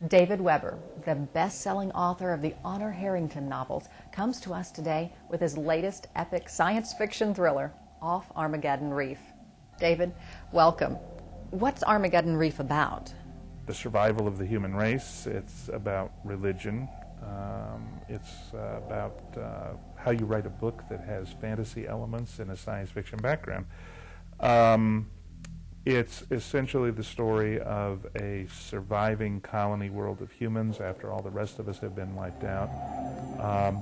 David Weber, the best-selling author of the Honor Harrington novels, comes to us today with his latest epic science fiction thriller, Off Armageddon Reef. David, welcome. What's Armageddon Reef about? The survival of the human race. It's about religion. It's about how you write a book that has fantasy elements and a science fiction background. It's essentially the story of a surviving colony world of humans after all the rest of us have been wiped out,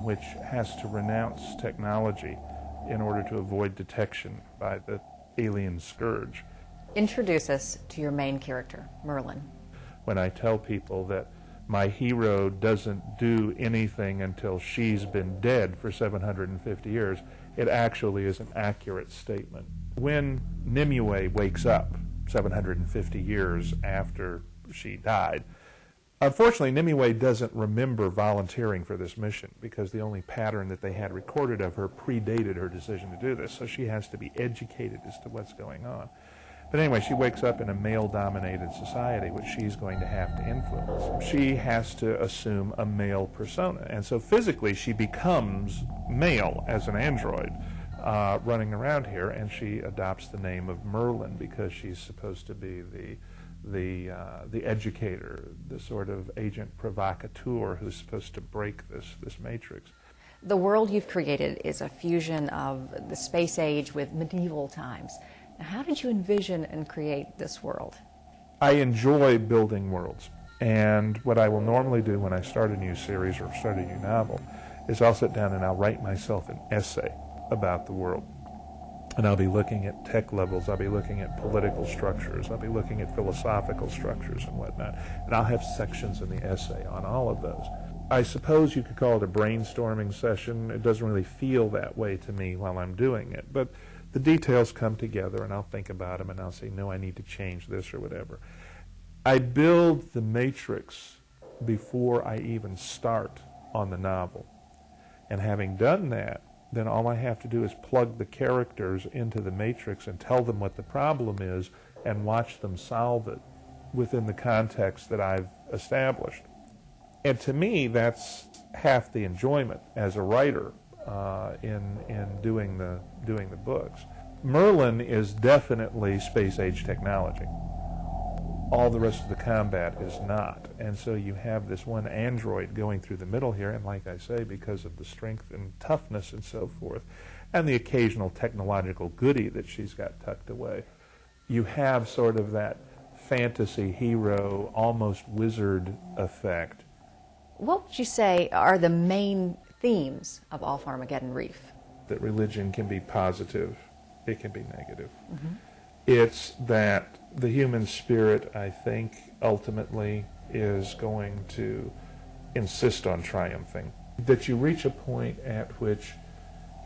which has to renounce technology in order to avoid detection by the alien scourge. Introduce us to your main character, Merlin. When I tell people that my hero doesn't do anything until she's been dead for 750 years, it actually is an accurate statement. When Nimue wakes up 750 years after she died, unfortunately Nimue doesn't remember volunteering for this mission because the only pattern that they had recorded of her predated her decision to do this, so she has to be educated as to what's going on. But anyway, she wakes up in a male-dominated society, which she's going to have to influence. She has to assume a male persona, and so physically she becomes male as an android running around here, and she adopts the name of Merlin because she's supposed to be the educator, the sort of agent provocateur who's supposed to break this matrix. The world you've created is a fusion of the space age with medieval times. Now, how did you envision and create this world? I enjoy building worlds, and what I will normally do when I start a new series or start a new novel is I'll sit down and I'll write myself an essay about the world. And I'll be looking at tech levels, I'll be looking at political structures, I'll be looking at philosophical structures and whatnot, and I'll have sections in the essay on all of those. I suppose you could call it a brainstorming session. It doesn't really feel that way to me while I'm doing it, but the details come together and I'll think about them and I'll say, no, I need to change this or whatever. I build the matrix before I even start on the novel. And having done that, then all I have to do is plug the characters into the matrix and tell them what the problem is and watch them solve it within the context that I've established. And to me, that's half the enjoyment as a writer in doing the books. Merlin is definitely space-age technology. All the rest of the combat is not. And so you have this one android going through the middle here, and like I say, because of the strength and toughness and so forth, and the occasional technological goodie that she's got tucked away, you have sort of that fantasy hero, almost wizard effect. What would you say are the main themes of Off Armageddon Reef? That religion can be positive, it can be negative. Mm-hmm. It's that the human spirit, I think, ultimately is going to insist on triumphing. That you reach a point at which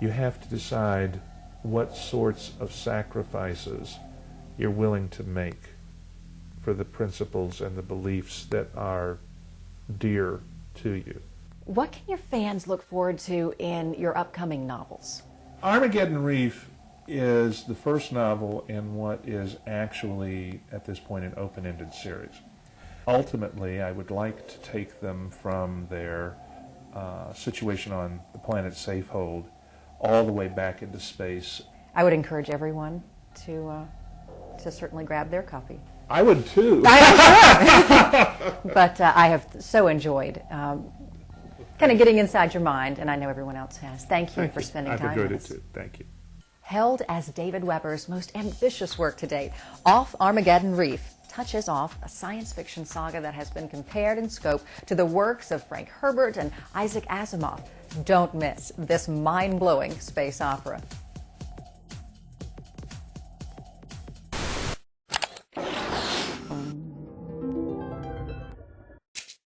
you have to decide what sorts of sacrifices you're willing to make for the principles and the beliefs that are dear to you. What can your fans look forward to in your upcoming novels? Armageddon Reef is the first novel in what is actually, at this point, an open-ended series. Ultimately, I would like to take them from their situation on the planet Safehold all the way back into space. I would encourage everyone to certainly grab their copy. I would too. I am sure. But I have so enjoyed kind of getting inside your mind, and I know everyone else has. Thank you for spending time with us. I've enjoyed it too. Thank you. Hailed as David Weber's most ambitious work to date, Off Armageddon Reef touches off a science fiction saga that has been compared in scope to the works of Frank Herbert and Isaac Asimov. Don't miss this mind-blowing space opera.